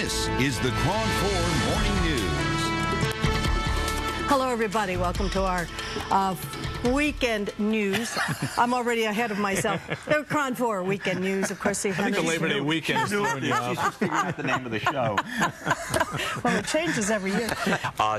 This is the KRON 4 Morning News. Hello, everybody. Welcome to our weekend news. I'm already ahead of myself. The KRON 4 weekend news, of course. I think the Labor Day weekend is doing you up. She's figuring out the name of the show. Well, it changes every year.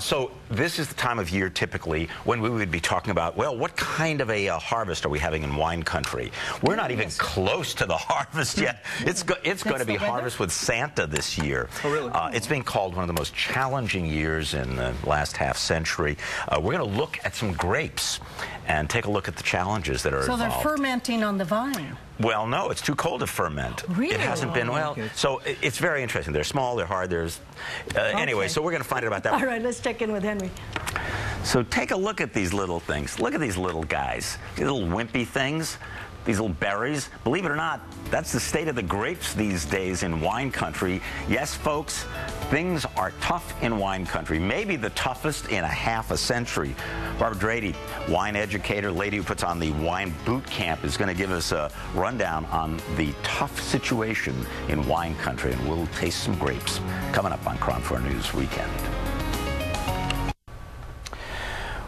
So this is the time of year typically when we would be talking about, well, what kind of a harvest are we having in wine country? We're not even close to the harvest yet. It's going to be harvest with Santa this year. Oh, really? It's been called one of the most challenging years in the last half century. We're going to look at some grapes and take a look at the challenges that are involved. So they're fermenting on the vine. Well, no, it's too cold to ferment. Really? It hasn't been, well, okay. So it's very interesting. They're small, they're hard, there's... Anyway, so we're going to find out about that. All right, let's check in with Henry. So take a look at these little things. Look at these little guys, these little wimpy things, these little berries. Believe it or not, that's the state of the grapes these days in wine country. Yes, folks, things are tough in wine country, maybe the toughest in a half a century. Barbara Drady, wine educator, lady who puts on the wine boot camp, is going to give us a rundown on the tough situation in wine country, and we'll taste some grapes coming up on KRON 4 News Weekend.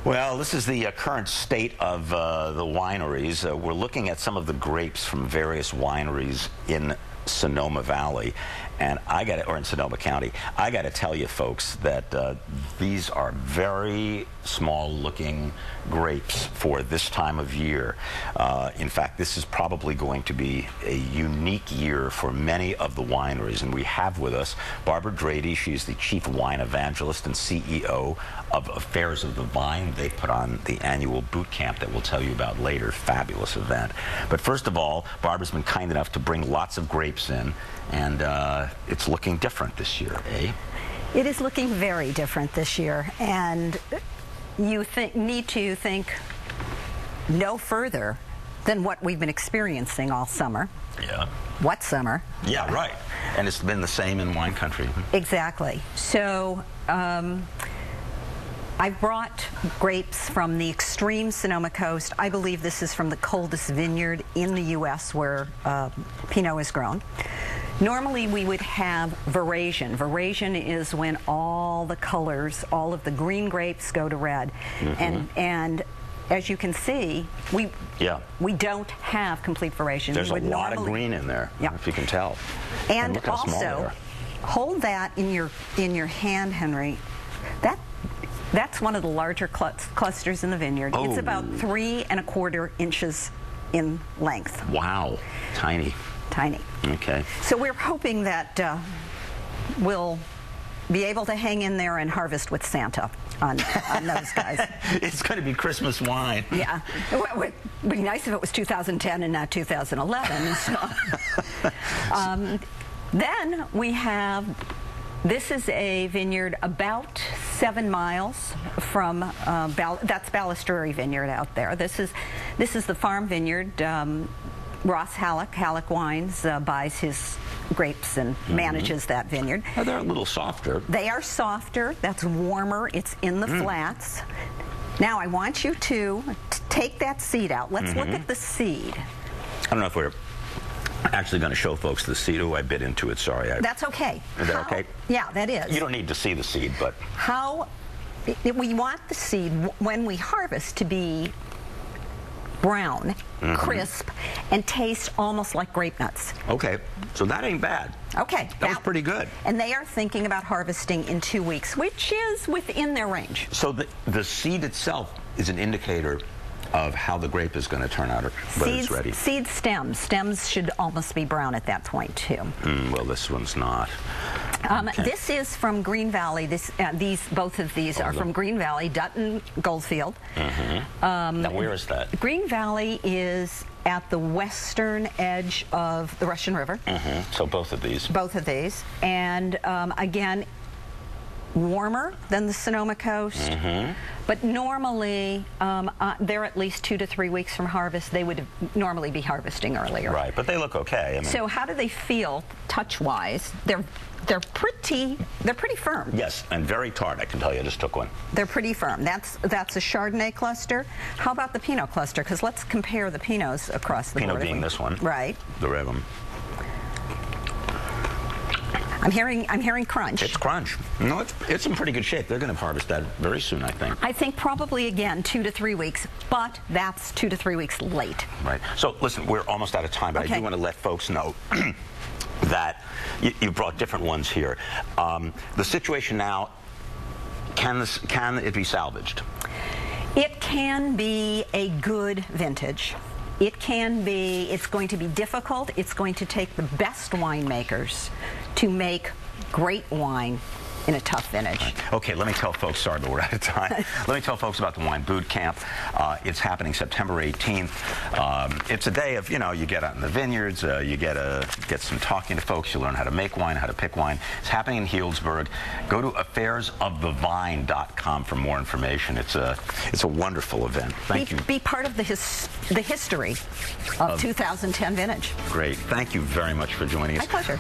Well, this is the current state of the wineries. We're looking at some of the grapes from various wineries in Sonoma Valley, and or in Sonoma County. I got to tell you, folks, that these are very small-looking grapes for this time of year. In fact, this is probably going to be a unique year for many of the wineries, and we have with us Barbara Drady. She's the Chief Wine Evangelist and CEO of Affairs of the Vine. They put on the annual boot camp that we'll tell you about later. Fabulous event. But first of all, Barbara's been kind enough to bring lots of grapes in, and it's looking different this year, eh? It is looking very different this year, and you need to think no further than what we've been experiencing all summer. Yeah. What summer? Yeah, right. And it's been the same in wine country. Exactly. So I brought grapes from the extreme Sonoma coast. I believe this is from the coldest vineyard in the U.S. where Pinot is grown. Normally we would have veraison. Veraison is when all the colors, all of the green grapes go to red. Mm-hmm. And as you can see, we don't have complete veraison. There's a lot of green in there, if you can tell. And look how small they also, are. hold that in your hand, Henry. That's one of the larger clusters in the vineyard. Oh. It's about 3 1/4 inches in length. Wow, tiny. Tiny. Okay. So we're hoping that we'll be able to hang in there and harvest with Santa on those guys. It's going to be Christmas wine. Yeah. It would be nice if it was 2010 and not 2011. So. Then we have, this is a vineyard about 7 miles from, that's Balistrary Vineyard out there. This is the farm vineyard. Ross Halleck Wines buys his grapes and manages that vineyard. Oh, they're a little softer. They are softer. That's warmer. It's in the flats. Now I want you to take that seed out. Let's look at the seed. I don't know if we're actually going to show folks the seed. Oh, I bit into it. Sorry. That's okay. Is that okay? Yeah, that is. You don't need to see the seed, but... We want the seed, when we harvest, to be brown, crisp, and taste almost like grape nuts. Okay, so that ain't bad. Okay. That was pretty good. And they are thinking about harvesting in 2 weeks, which is within their range. So the seed itself is an indicator of how the grape is going to turn out, or whether it's ready. Seed stems. Stems should almost be brown at that point, too. Well, this one's not. Okay. This is from Green Valley. Both of these are from Green Valley, Dutton Goldfield. Now, where is that? Green Valley is at the western edge of the Russian River. So both of these. Both of these. And again, warmer than the Sonoma coast, but normally they're at least 2 to 3 weeks from harvest. They would normally be harvesting earlier. Right, but they look okay. I mean, so how do they feel touch-wise? They're pretty firm. Yes, and very tart. I can tell you, I just took one. They're pretty firm. That's a Chardonnay cluster. How about the Pinot cluster? Because let's compare the Pinots across the board. Pinot being this one. Right. The red one. I'm hearing crunch. It's crunch. No, it's in pretty good shape. They're going to harvest that very soon, I think. I think probably, again, 2 to 3 weeks, but that's 2 to 3 weeks late. Right. So, listen, we're almost out of time, but Okay. I do want to let folks know that you brought different ones here. The situation now, can it be salvaged? It can be a good vintage. It can be, it's going to be difficult. It's going to take the best winemakers to make great wine in a tough vintage. Right. Okay, let me tell folks, sorry, but we're out of time. Let me tell folks about the Wine Boot Camp. It's happening September 18th. It's a day of, you get out in the vineyards, you get some talking to folks, you learn how to make wine, how to pick wine. It's happening in Healdsburg. Go to affairsofthevine.com for more information. It's a wonderful event. Thank you. Be part of the history of 2010 vintage. Great. Thank you very much for joining us. My pleasure.